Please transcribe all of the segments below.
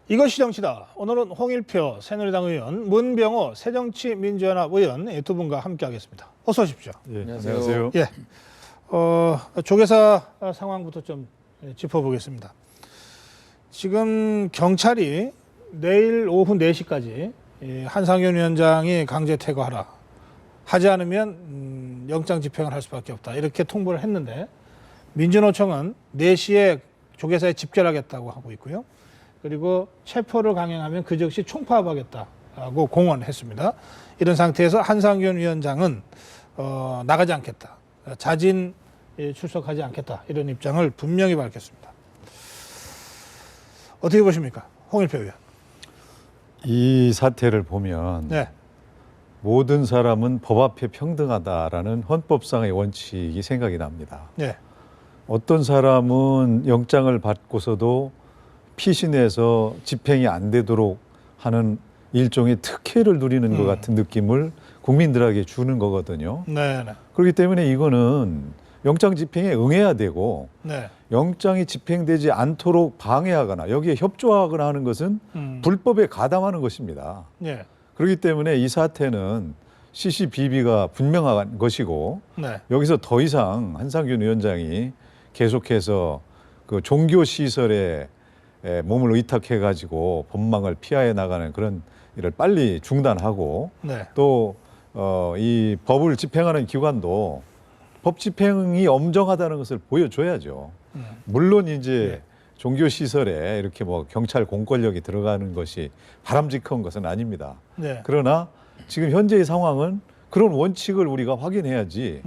이것이 정치다. 오늘은 홍일표 새누리당 의원, 문병호 새정치민주연합 의원 두 분과 함께하겠습니다. 어서 오십시오. 예, 안녕하세요. 예, 조계사 상황부터 좀 짚어보겠습니다. 지금 경찰이 내일 오후 4시까지 한상현 위원장이 강제 퇴거하라. 하지 않으면 영장 집행을 할 수밖에 없다. 이렇게 통보를 했는데 민주노총은 4시에 조계사에 집결하겠다고 하고 있고요. 그리고 체포를 강행하면 그 즉시 총파업하겠다고 공언했습니다. 이런 상태에서 한상현 위원장은 나가지 않겠다. 자진 출석하지 않겠다. 이런 입장을 분명히 밝혔습니다. 어떻게 보십니까? 홍일표 의원. 이 사태를 보면 네. 모든 사람은 법 앞에 평등하다라는 헌법상의 원칙이 생각이 납니다. 네. 어떤 사람은 영장을 받고서도 피신해서 집행이 안 되도록 하는 일종의 특혜를 누리는 것 같은 느낌을 국민들에게 주는 거거든요. 네. 네. 그렇기 때문에 이거는 영장 집행에 응해야 되고 네. 영장이 집행되지 않도록 방해하거나 여기에 협조하거나 하는 것은 불법에 가담하는 것입니다. 네. 그렇기 때문에 이 사태는 CCBB가 분명한 것이고 네. 여기서 더 이상 한상균 위원장이 계속해서 그 종교시설에 몸을 의탁해가지고 법망을 피하해 나가는 그런 일을 빨리 중단하고 네. 또 이 법을 집행하는 기관도 법 집행이 엄정하다는 것을 보여줘야죠. 물론 이제 종교시설에 이렇게 뭐 경찰 공권력이 들어가는 것이 바람직한 것은 아닙니다. 네. 그러나 지금 현재의 상황은 그런 원칙을 우리가 확인해야지.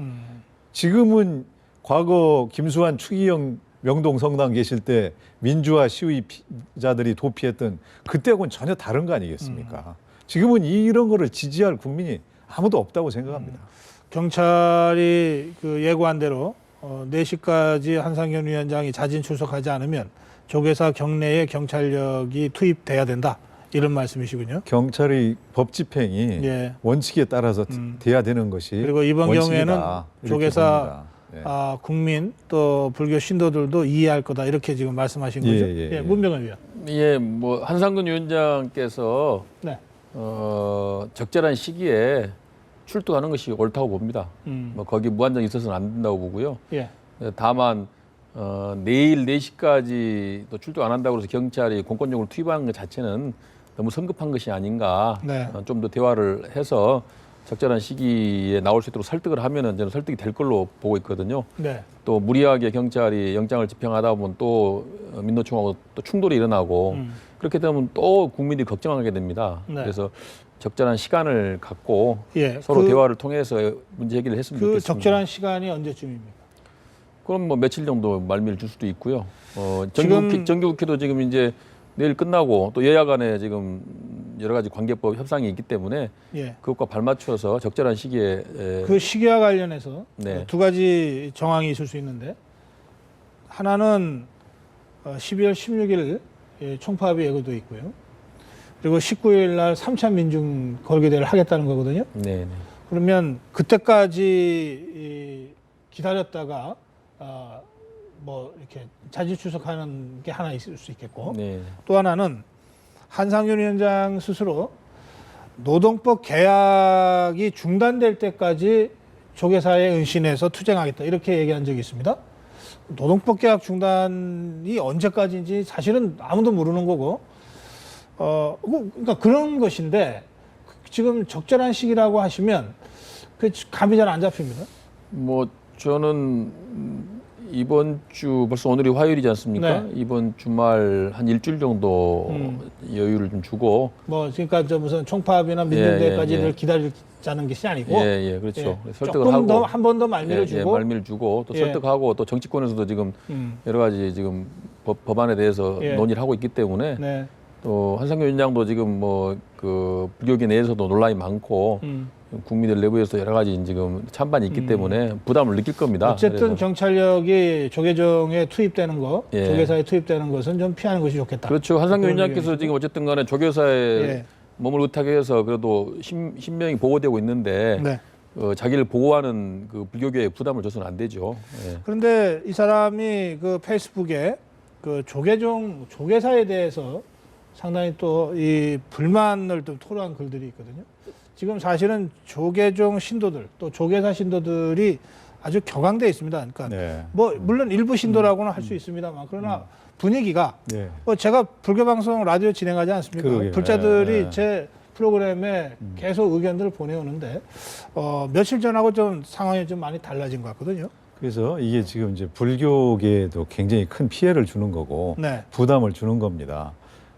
지금은 과거 김수환, 추기영 명동 성당 계실 때 민주화 시위자들이 도피했던 그때하고는 전혀 다른 거 아니겠습니까? 지금은 이런 거를 지지할 국민이 아무도 없다고 생각합니다. 경찰이 그 예고한 대로 4시까지 한상현 위원장이 자진 출석하지 않으면 조계사 경내에 경찰력이 투입돼야 된다. 이런 말씀이시군요. 경찰의 법 집행이 예. 원칙에 따라서 돼야 되는 것이 그리고 이번 원칙이다. 경우에는 이렇게 조계사 봅니다. 예. 국민 또 불교 신도들도 이해할 거다. 이렇게 지금 말씀하신 거죠. 예. 문병호 의원. 예, 뭐 한상근 위원장께서 네. 적절한 시기에 출두하는 것이 옳다고 봅니다. 뭐 거기 무한정 있어서는 안 된다고 보고요. 예. 다만 내일 4시까지 또 출두 안 한다고 해서 경찰이 공권력을 투입하는 것 자체는 너무 성급한 것이 아닌가. 네. 좀 더 대화를 해서 적절한 시기에 나올 수 있도록 설득을 하면은 저는 설득이 될 걸로 보고 있거든요. 네. 또 무리하게 경찰이 영장을 집행하다 보면 또 민노총하고 또 충돌이 일어나고 그렇게 되면 또 국민들이 걱정하게 됩니다. 네. 그래서 적절한 시간을 갖고 예. 서로 대화를 통해서 문제 해결을 했으면 좋겠습니다. 적절한 시간이 언제쯤입니까? 그럼 뭐 며칠 정도 말미를 줄 수도 있고요. 지금 정기국회도 지금 이제 내일 끝나고 또 여야 간에 지금 여러 가지 관계법 협상이 있기 때문에 예. 그것과 발맞춰서 적절한 시기에 그 시기와 관련해서 네. 두 가지 정황이 있을 수 있는데 하나는 12월 16일 총파업이 예고돼 있고요. 그리고 19일 날 3차 민중 걸개대를 하겠다는 거거든요. 네. 그러면 그때까지 기다렸다가 뭐 이렇게 자진 출석하는 게 하나 있을 수 있겠고 네. 또 하나는 한상현 위원장 스스로 노동법 개혁이 중단될 때까지 조계사에 은신해서 투쟁하겠다 이렇게 얘기한 적이 있습니다. 노동법 개혁 중단이 언제까지인지 사실은 아무도 모르는 거고 그러니까 그런 것인데 지금 적절한 시기라고 하시면 그 감이 잘 안 잡힙니다. 뭐 저는 이번 주 벌써 오늘이 화요일이지 않습니까? 네. 이번 주말 한 일주일 정도 여유를 좀 주고 뭐 그러니까 저 무슨 총파업이나 민중대회까지를 예. 기다리자는 것이 아니고 예, 그렇죠. 예. 설득을 조금 하고 더 한 번 더 말미를 주고 말미를 주고 또 예. 설득하고 또 정치권에서도 지금 여러 가지 지금 법안에 대해서 예. 논의를 하고 있기 때문에 네. 또 한상규 위원장도 지금 뭐 그 불교계 내에서도 논란이 많고 국민들 내부에서 여러 가지 지금 찬반이 있기 때문에 부담을 느낄 겁니다. 어쨌든 그래서. 경찰력이 조계종에 투입되는 거, 예. 조계사에 투입되는 것은 좀 피하는 것이 좋겠다. 그렇죠. 한상규 그런 위원장께서 의견이죠. 지금 어쨌든 간에 조교사에 예. 몸을 의탁해서 그래도 신명이 보호되고 있는데 네. 자기를 보호하는 그 불교계에 부담을 줘서는 안 되죠. 예. 그런데 이 사람이 그 페이스북에 그 조계사에 대해서 상당히 또 이 불만을 또 토로한 글들이 있거든요. 지금 사실은 조계종 신도들 또 조계사 신도들이 아주 격앙돼 있습니다. 그러니까 네. 뭐 물론 일부 신도라고는 할 수 있습니다만 그러나 분위기가 네. 뭐 제가 불교 방송 라디오 진행하지 않습니까? 그러게요. 불자들이 네. 제 프로그램에 계속 의견들을 보내오는데 며칠 전하고 좀 상황이 좀 많이 달라진 것 같거든요. 그래서 이게 지금 이제 불교계에도 굉장히 큰 피해를 주는 거고 네. 부담을 주는 겁니다.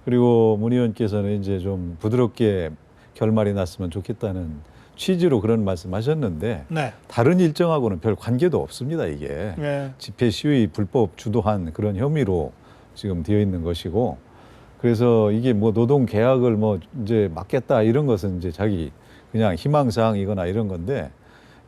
그리고 문 의원께서는 이제 좀 부드럽게 결말이 났으면 좋겠다는 취지로 그런 말씀하셨는데 네. 다른 일정하고는 별 관계도 없습니다. 이게 네. 집회 시위 불법 주도한 그런 혐의로 지금 되어 있는 것이고 그래서 이게 뭐 노동 계약을 뭐 이제 막겠다 이런 것은 이제 자기 그냥 희망사항이거나 이런 건데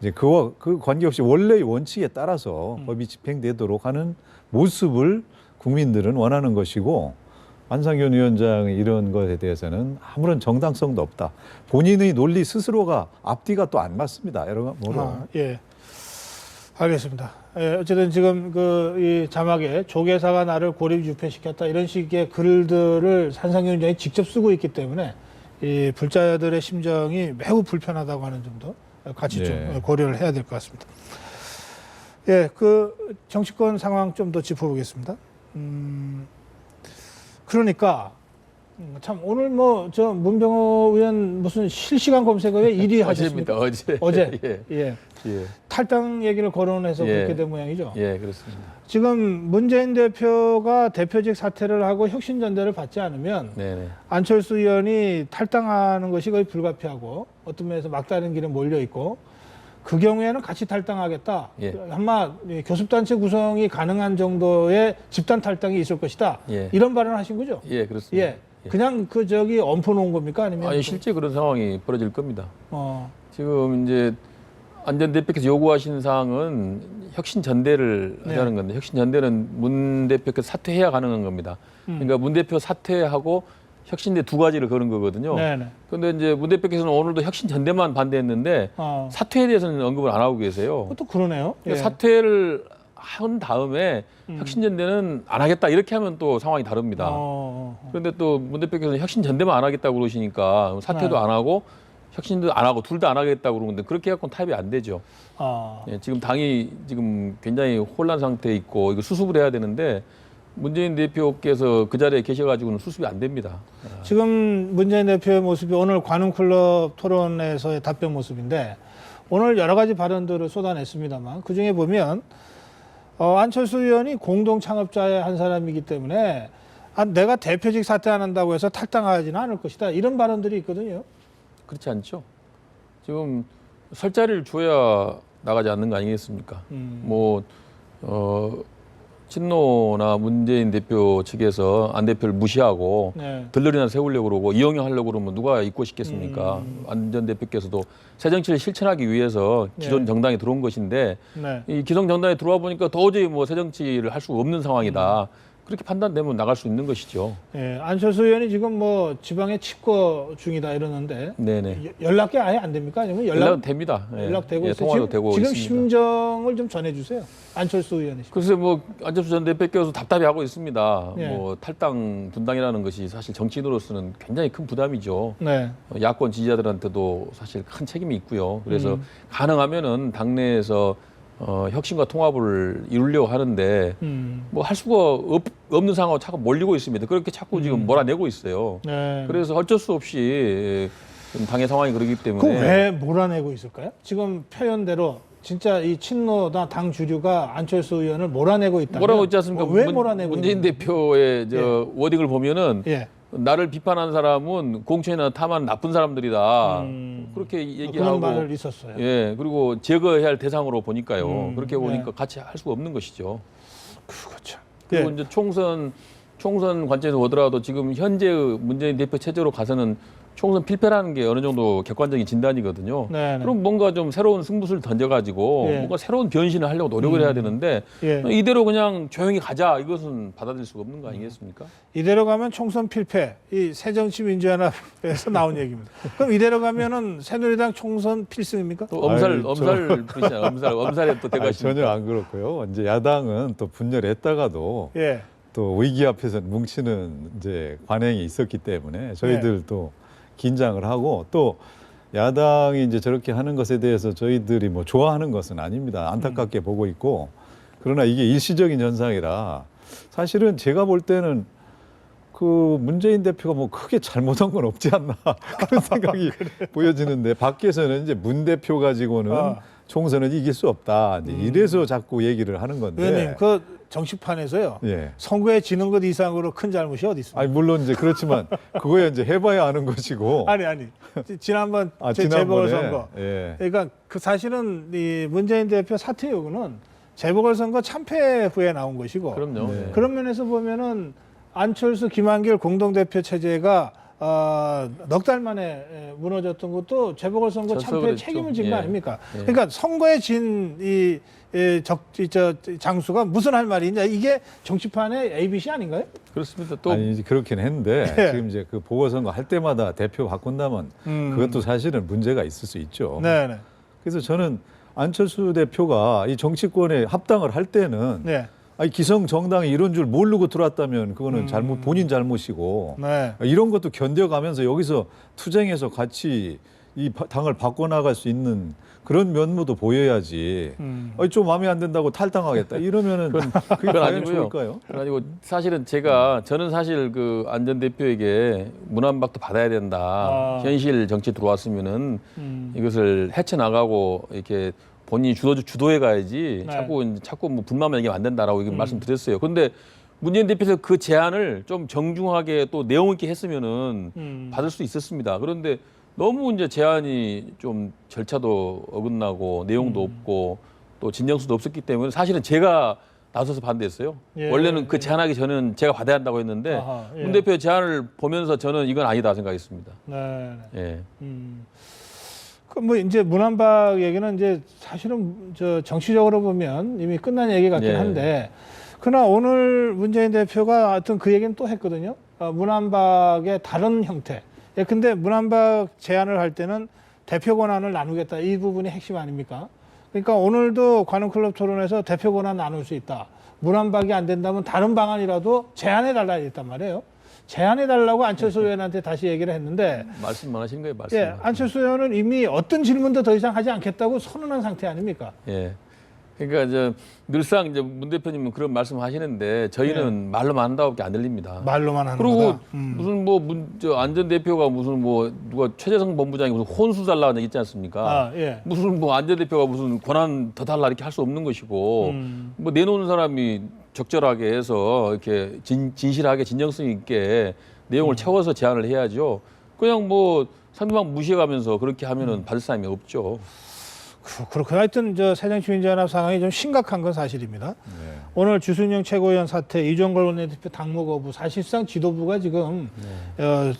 이제 그와 그 관계없이 원래의 원칙에 따라서 법이 집행되도록 하는 모습을 국민들은 원하는 것이고 안상현 위원장의 이런 것에 대해서는 아무런 정당성도 없다. 본인의 논리 스스로가 앞뒤가 또 안 맞습니다. 여러모로. 예. 알겠습니다. 예, 어쨌든 지금 이 자막에 조계사가 나를 고립 유폐시켰다 이런 식의 글들을 한상현 위원장이 직접 쓰고 있기 때문에 이 불자들의 심정이 매우 불편하다고 하는 점도 같이 좀 네. 고려를 해야 될 것 같습니다. 예, 그 정치권 상황 좀 더 짚어보겠습니다. 그러니까 참 오늘 뭐 저 문병호 의원 무슨 실시간 검색어에 1위 하셨습니까? 어제. 어제. 예. 예. 탈당 얘기를 거론해서 예. 그렇게 된 모양이죠. 예, 그렇습니다. 지금 문재인 대표가 대표직 사퇴를 하고 혁신전대를 받지 않으면 네네. 안철수 의원이 탈당하는 것이 거의 불가피하고 어떤 면에서 막다른 길에 몰려 있고 그 경우에는 같이 탈당하겠다. 예. 아마 교섭단체 구성이 가능한 정도의 집단 탈당이 있을 것이다. 예. 이런 발언을 하신 거죠? 예, 그렇습니다. 예. 그냥 엎어 놓은 겁니까? 아니면 아니 실제 그런 상황이 벌어질 겁니다. 어. 지금 이제 안 전 대표께서 요구하신 사항은 혁신 전대를 네. 하자는 건데 혁신 전대는 문 대표께서 사퇴해야 가능한 겁니다. 그러니까 문 대표 사퇴하고 혁신대 두 가지를 거는 거거든요. 네네. 그런데 이제 문 대표께서는 오늘도 혁신 전대만 반대했는데 사퇴에 대해서는 언급을 안 하고 계세요. 그것도 그러네요. 예. 그러니까 사퇴를 한 다음에 혁신 전대는 안 하겠다 이렇게 하면 또 상황이 다릅니다. 그런데 또 문 대표께서는 혁신 전대만 안 하겠다고 그러시니까 사퇴도 네. 안 하고 혁신도 안 하고 둘 다 안 하겠다고 그러는데 그렇게 해갖고는 타협이 안 되죠. 예, 지금 당이 지금 굉장히 혼란 상태에 있고 이거 수습을 해야 되는데 문재인 대표께서 그 자리에 계셔가지고는 수습이 안 됩니다. 지금 문재인 대표의 모습이 오늘 관훈클럽 토론에서의 답변 모습인데 오늘 여러 가지 발언들을 쏟아냈습니다만 그중에 보면 안철수 의원이 공동 창업자의 한 사람이기 때문에 내가 대표직 사퇴 안 한다고 해서 탈당하지는 않을 것이다. 이런 발언들이 있거든요. 그렇지 않죠. 지금 설 자리를 줘야 나가지 않는 거 아니겠습니까? 친노나 문재인 대표 측에서 안 대표를 무시하고 네. 들러리나 세우려고 그러고 이용형 하려고 그러면 누가 잊고 싶겠습니까? 안 전 대표께서도 새 정치를 실천하기 위해서 기존 네. 정당에 들어온 것인데 네. 이 기존 정당에 들어와 보니까 도저히 뭐 새 정치를 할 수가 없는 상황이다. 그렇게 판단되면 나갈 수 있는 것이죠. 예, 안철수 의원이 지금 뭐 지방에 집거 중이다 이러는데 네네. 연락이 아예 안 됩니까? 아니면 연락은 됩니다. 예. 연락되고 예, 있어요. 통화도 지금, 되고 지금 있습니다. 심정을 좀 전해주세요. 안철수 의원이. 글쎄 뭐 안철수 전 대표께서 답답해하고 있습니다. 예. 뭐 탈당 분당이라는 것이 사실 정치인으로서는 굉장히 큰 부담이죠. 네. 야권 지지자들한테도 사실 큰 책임이 있고요. 그래서 가능하면은 당내에서 혁신과 통합을 이루려고 하는데 뭐 할 수가 없는 상황으로 자꾸 몰리고 있습니다. 그렇게 자꾸 지금 몰아내고 있어요. 네. 그래서 어쩔 수 없이 좀 당의 상황이 그러기 그 때문에 왜 몰아내고 있을까요? 지금 표현대로 진짜 이 친노나 당 주류가 안철수 의원을 몰아내고 있다. 뭐라고 있지 않습니까? 왜 몰아내고 문재인 있는 대표의 워딩을 보면은 예. 나를 비판한 사람은 공천이나 탐한 나쁜 사람들이다. 그렇게 그런 얘기하고 말을 있었어야. 예, 그리고 제거해야 할 대상으로 보니까요. 그렇게 보니까 네. 같이 할 수가 없는 것이죠. 그렇죠. 그리고 예. 이제 총선 관점에서 보더라도 지금 현재의 문재인 대표 체제로 가서는 총선 필패라는 게 어느 정도 객관적인 진단이거든요. 네, 네. 그럼 뭔가 좀 새로운 승부수를 던져가지고 예. 뭔가 새로운 변신을 하려고 노력을 해야 되는데 예. 이대로 그냥 조용히 가자 이것은 받아들일 수가 없는 거 아니겠습니까? 이대로 가면 총선 필패. 이 새정치민주연합에서 나온 얘기입니다. 그럼 이대로 가면은 새누리당 총선 필승입니까? 또 엄살 아유, 부리잖아요. 엄살에 또 아니, 대가십니까? 전혀 안 그렇고요. 이제 야당은 또 분열했다가도 예. 또 위기 앞에서 뭉치는 이제 관행이 있었기 때문에 저희들도 긴장을 하고 또 야당이 이제 저렇게 하는 것에 대해서 저희들이 뭐 좋아하는 것은 아닙니다. 안타깝게 보고 있고 그러나 이게 일시적인 현상이라 사실은 제가 볼 때는 그 문재인 대표가 뭐 크게 잘못한 건 없지 않나 그런 생각이 보여지는데 밖에서는 이제 문 대표 가지고는 총선은 이길 수 없다. 이제 이래서 자꾸 얘기를 하는 건데. 의원님, 그 정치판에서요. 예. 선거에 지는 것 이상으로 큰 잘못이 어디 있습니까? 아니 물론 이제 그렇지만 그거야 이제 해봐야 아는 것이고. 아니. 지난번 지난번에, 재보궐선거. 예. 그러니까 그 사실은 이 문재인 대표 사퇴 여부는 재보궐선거 참패 후에 나온 것이고. 그럼요. 네. 그런 면에서 보면은 안철수, 김한길 공동대표 체제가 넉 달 만에 무너졌던 것도 재보궐선거 참패 그랬죠. 책임을 진 거 예. 아닙니까? 예. 그러니까 선거에 진 장수가 무슨 할 말이냐 이게 정치판의 ABC 아닌가요? 그렇습니다. 또 아니 이제 그렇긴 했는데 예. 지금 이제 그 보궐선거 할 때마다 대표 바꾼다면 그것도 사실은 문제가 있을 수 있죠. 네네. 그래서 저는 안철수 대표가 이 정치권에 합당을 할 때는 네. 아니 기성 정당이 이런 줄 모르고 들어왔다면 그거는 본인 잘못이고 네. 이런 것도 견뎌가면서 여기서 투쟁해서 같이 이 당을 바꿔나갈 수 있는 그런 면모도 보여야지. 아니, 좀 마음에 안 든다고 탈당하겠다 이러면은 그게 그건 과연 아니고요. 좋을까요? 그건 아니고 사실은 저는 사실 그 안 전 대표에게 문안박도 받아야 된다. 현실 정치 들어왔으면은 이것을 헤쳐나가고 이렇게 본인이 주도해 가야지 네. 자꾸 뭐 불만만 얘기하면 안 된다라고 말씀드렸어요. 그런데 문재인 대표에서 그 제안을 좀 정중하게 또 내용 있게 했으면은 받을 수 있었습니다. 그런데 너무 이제 제안이 좀 절차도 어긋나고 내용도 없고 또 진정수도 없었기 때문에 사실은 제가 나서서 반대했어요. 예, 원래는 그 제안하기 전에는 제가 받아야 한다고 했는데 아하, 예. 문 대표의 제안을 보면서 저는 이건 아니다 생각했습니다. 네. 예. 그 뭐 이제 문안박 얘기는 이제 사실은 저 정치적으로 보면 이미 끝난 얘기 같긴 예. 한데 그러나 오늘 문재인 대표가 하여튼 그 얘기는 또 했거든요. 문안박의 다른 형태. 예, 근데 문안박 제안을 할 때는 대표 권한을 나누겠다. 이 부분이 핵심 아닙니까? 그러니까 오늘도 관훈클럽 토론에서 대표 권한 나눌 수 있다. 문안박이 안 된다면 다른 방안이라도 제안해 달라 했단 말이에요. 제안해 달라고 안철수 의원한테 다시 얘기를 했는데 말씀만 하시는 거예요, 말씀. 예, 안철수 의원은 이미 어떤 질문도 더 이상 하지 않겠다고 선언한 상태 아닙니까? 예. 그러니까 이제 늘상 이제 문 대표님은 그런 말씀하시는데 저희는 말로만 한다고밖에 안 들립니다. 말로만 하는 그리고 거다. 무슨 뭐 안 전 대표가 무슨 뭐 누가 최재성 본부장이 무슨 혼수 달라는 얘기 있지 않습니까? 예. 무슨 뭐 안 전 대표가 무슨 권한 더 달라 이렇게 할 수 없는 것이고 뭐 내놓는 사람이 적절하게 해서 이렇게 진실하게 진정성 있게 내용을 채워서 제안을 해야죠. 그냥 뭐 상대방 무시해가면서 그렇게 하면은 받을 사람이 없죠. 그렇고 하여튼 저 새정치민주연합 상황이 좀 심각한 건 사실입니다. 오늘 주순영 최고위원 사태, 이종걸 원내대표 당무 거부, 사실상 지도부가 지금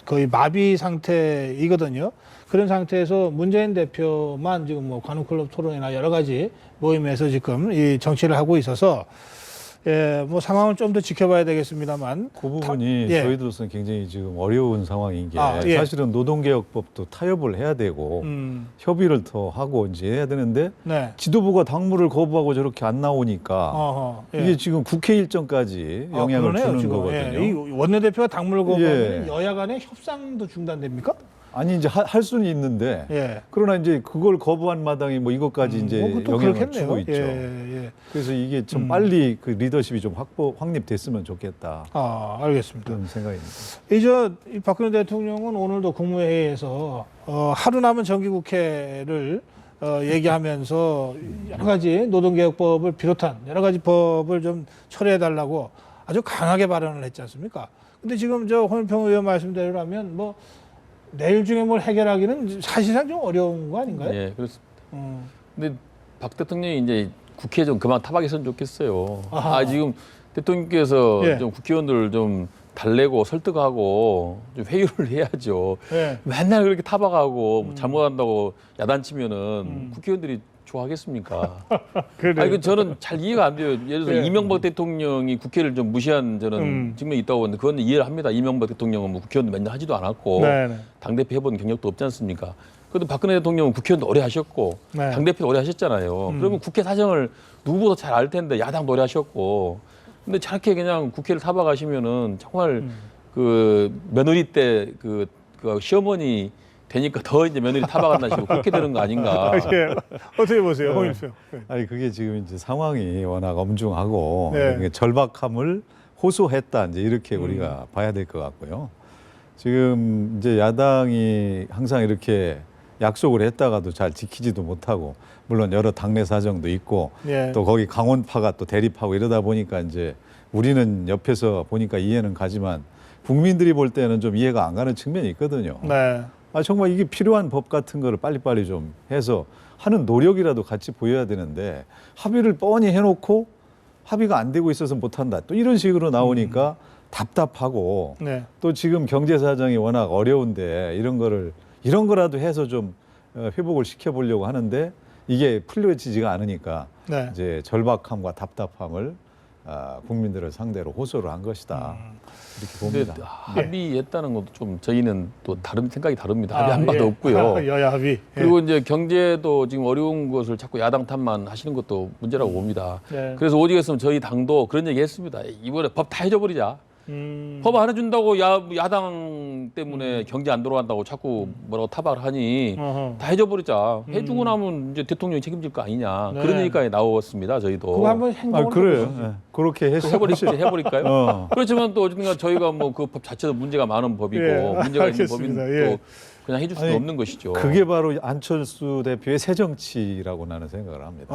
거의 마비 상태이거든요. 그런 상태에서 문재인 대표만 지금 뭐 관훈클럽 토론이나 여러 가지 모임에서 지금 이 정치를 하고 있어서 예, 뭐 상황을 좀 더 지켜봐야 되겠습니다만 그 부분이 예. 저희들로서는 굉장히 지금 어려운 상황인 게 예. 사실은 노동개혁법도 타협을 해야 되고 협의를 더 하고 이제 해야 되는데 네. 지도부가 당무를 거부하고 저렇게 안 나오니까 예. 이게 지금 국회 일정까지 영향을 그러네요, 주는 지금. 거거든요. 예. 이 원내대표가 당무를 거부하면 예. 여야 간의 협상도 중단됩니까? 아니 이제 할 수는 있는데 예. 그러나 이제 그걸 거부한 마당에 뭐 이것까지 이제 그것도 영향을 그렇겠네요. 주고 있죠. 예. 그래서 이게 좀 빨리 그 리더십이 좀 확립됐으면 좋겠다. 알겠습니다. 그런 생각입니다. 이 박근혜 대통령은 오늘도 국무회의에서 하루 남은 정기국회를 얘기하면서 여러 가지 노동개혁법을 비롯한 여러 가지 법을 좀 처리해달라고 아주 강하게 발언을 했지 않습니까? 근데 지금 저 홍영평 의원 말씀대로라면 뭐 내일 중에 뭘 해결하기는 사실상 좀 어려운 거 아닌가요? 예, 그렇습니다. 근데 박 대통령이 이제 국회에 좀 그만 타박했으면 좋겠어요. 지금 대통령께서 예. 좀 국회의원들을 좀 달래고 설득하고 좀 회유를 해야죠. 예. 맨날 그렇게 타박하고 잘못한다고 야단치면은 국회의원들이 좋아하겠습니까? 그래요. 저는 잘 이해가 안 돼요. 예를 들어서 예. 이명박 대통령이 국회를 좀 무시한 저는 측면이 있다고 보는데 그건 이해를 합니다. 이명박 대통령은 뭐 국회의원도 맨날 하지도 않았고 네네. 당대표 해본 경력도 없지 않습니까? 그래도 박근혜 대통령은 국회의원도 오래 하셨고 네. 당대표도 오래 하셨잖아요. 그러면 국회 사정을 누구보다 잘 알 텐데 야당도 오래 하셨고 근데 저렇게 그냥 국회를 타박하시면은 정말 그 며느리 때 그 시어머니 되니까 더 이제 며느리 타박한다 싶고 그렇게 되는 거 아닌가. 예. 어떻게 보세요, 홍일표? 아니 그게 지금 이제 상황이 워낙 엄중하고 네. 그게 절박함을 호소했다 이제 이렇게 우리가 봐야 될 것 같고요. 지금 이제 야당이 항상 이렇게 약속을 했다가도 잘 지키지도 못하고 물론 여러 당내 사정도 있고 예. 또 거기 강원파가 또 대립하고 이러다 보니까 이제 우리는 옆에서 보니까 이해는 가지만 국민들이 볼 때는 좀 이해가 안 가는 측면이 있거든요. 네. 아 정말 이게 필요한 법 같은 거를 빨리빨리 좀 해서 하는 노력이라도 같이 보여야 되는데 합의를 뻔히 해놓고 합의가 안 되고 있어서 못한다. 또 이런 식으로 나오니까 답답하고 네. 또 지금 경제 사정이 워낙 어려운데 이런 거라도 해서 좀 회복을 시켜보려고 하는데 이게 풀려지지가 않으니까 네. 이제 절박함과 답답함을 국민들을 상대로 호소를 한 것이다. 이렇게 근데 봅니다. 합의했다는 것도 좀 저희는 또 다른 생각이 다릅니다. 합의한 바도 예. 없고요. 여야 합의. 그리고 이제 경제도 지금 어려운 것을 자꾸 야당 탓만 하시는 것도 문제라고 봅니다. 네. 그래서 오직 했으면 저희 당도 그런 얘기 했습니다. 이번에 법 다 해줘버리자. 법 안 해준다고 야당 때문에 경제 안 돌아간다고 자꾸 뭐라고 타박을 하니 어허. 다 해줘버리자. 해주고 나면 이제 대통령이 책임질 거 아니냐. 네. 그런 얘기까지 나왔습니다. 저희도. 그거 한번 행동으로 그래요. 해보시죠. 예. 그렇게 해버릴까요? 어. 그렇지만 또 어쨌든 저희가 뭐 그 법 자체도 문제가 많은 법이고 예, 문제가 있는 알겠습니다. 법인 예. 또 그냥 해줄 수는 아니, 없는 것이죠. 그게 바로 안철수 대표의 새 정치라고 나는 생각을 합니다.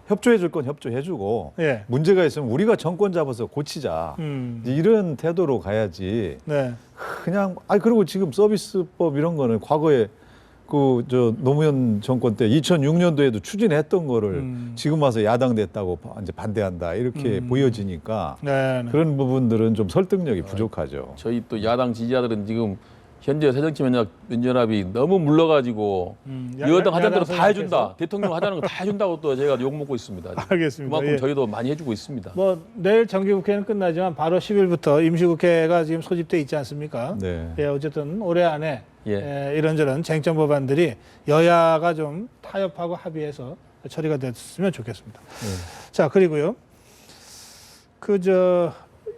협조해 줄 건 협조해 주고 예. 문제가 있으면 우리가 정권 잡아서 고치자. 이런 태도로 가야지. 네. 그냥 그리고 지금 서비스법 이런 거는 과거에 그 노무현 정권 때 2006년도에도 추진했던 거를 지금 와서 야당 됐다고 이제 반대한다 이렇게 보여지니까 네. 네. 그런 부분들은 좀 설득력이 부족하죠. 저희 또 야당 지지자들은 지금 현재 새정치민주연합이 너무 물러가지고 여당 하자는 대로 다 해준다. 대통령 하자는 거 다 해준다고 또 제가 욕먹고 있습니다. 지금. 알겠습니다. 그만큼 예. 저희도 많이 해주고 있습니다. 뭐 내일 정기국회는 끝나지만 바로 10일부터 임시국회가 지금 소집돼 있지 않습니까? 네. 예, 어쨌든 올해 안에 예. 이런저런 쟁점 법안들이 여야가 좀 타협하고 합의해서 처리가 됐으면 좋겠습니다. 자, 그리고요.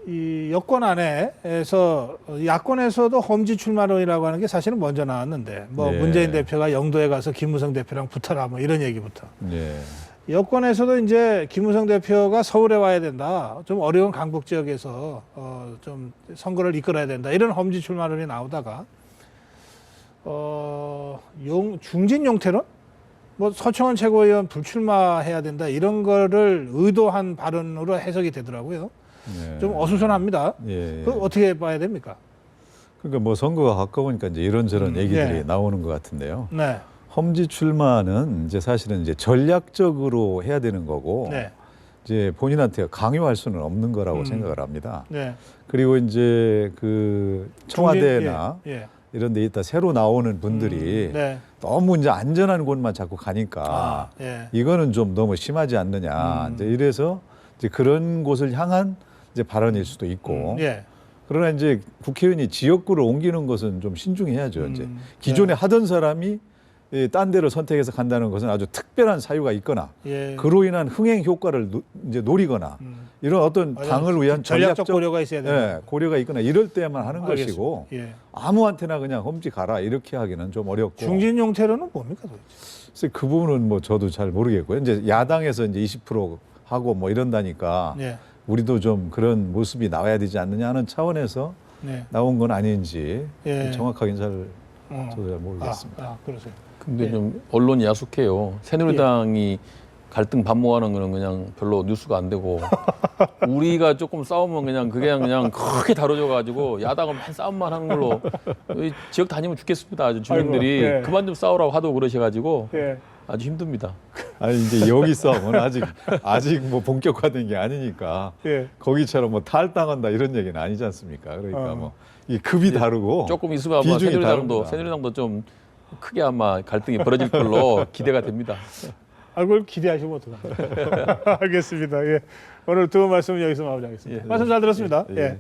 이 여권 안에서 야권에서도 험지 출마론이라고 하는 게 사실은 먼저 나왔는데 뭐 네. 문재인 대표가 영도에 가서 김무성 대표랑 붙어라 뭐 이런 얘기부터. 네. 여권에서도 이제 김무성 대표가 서울에 와야 된다. 좀 어려운 강북 지역에서 좀 선거를 이끌어야 된다. 이런 험지 출마론이 나오다가 중진 용태론? 뭐 서청원 최고위원 불출마해야 된다. 이런 거를 의도한 발언으로 해석이 되더라고요. 네. 좀 어수선합니다. 예. 그 어떻게 봐야 됩니까? 그러니까 뭐 선거가 가까우니까 이제 이런저런 얘기들이 네. 나오는 것 같은데요. 네. 험지 출마는 이제 사실은 이제 전략적으로 해야 되는 거고 네. 이제 본인한테 강요할 수는 없는 거라고 생각을 합니다. 네. 그리고 이제 그 청와대나 예. 예. 이런 데 있다 새로 나오는 분들이 네. 너무 이제 안전한 곳만 자꾸 가니까 예. 이거는 좀 너무 심하지 않느냐. 이제 이래서 이제 그런 곳을 향한 이제 발언일 수도 있고. 예. 그러나 이제 국회의원이 지역구를 옮기는 것은 좀 신중해야죠. 이제 기존에 네. 하던 사람이 딴 데로 선택해서 간다는 것은 아주 특별한 사유가 있거나 예. 그로 인한 흥행 효과를 이제 노리거나 이런 어떤 당을 위한 전략적 고려가 있어야 된다. 예, 고려가 있거나 이럴 때만 하는 알겠습니다. 것이고 예. 아무한테나 그냥 험지 가라 이렇게 하기는 좀 어렵고. 중진 용태론은 뭡니까 도대체? 그래서 그 부분은 뭐 저도 잘 모르겠고요. 이제 야당에서 이제 20% 하고 뭐 이런다니까 예. 우리도 좀 그런 모습이 나와야 되지 않느냐 하는 차원에서 네. 나온 건 아닌지 예. 정확하게는 저도 잘 모르겠습니다. 그러세요. 근데 예. 좀 언론이 야속해요. 새누리당이 갈등 반목하는 거는 그냥 별로 뉴스가 안 되고 우리가 조금 싸우면 그냥 크게 다뤄져가지고 야당은 맨 싸움만 하는 걸로 지역 다니면 죽겠습니다. 아주 주민들이 아이고, 예. 그만 좀 싸우라고 하도 그러셔가지고 예. 아주 힘듭니다. 아니 이제 여기 싸움은 아직 뭐 본격화된 게 아니니까 예. 거기처럼 뭐 탈당한다 이런 얘기는 아니지 않습니까? 그러니까 뭐 이 급이 다르고 조금 있으면 아마 비중이 다릅니다. 새누리당도 좀 크게 아마 갈등이 벌어질 걸로 기대가 됩니다. 그걸 기대하시면 어떡합니까? 알겠습니다. 예. 오늘 두 분 말씀 여기서 마무리하겠습니다. 예. 말씀 잘 들었습니다. 예.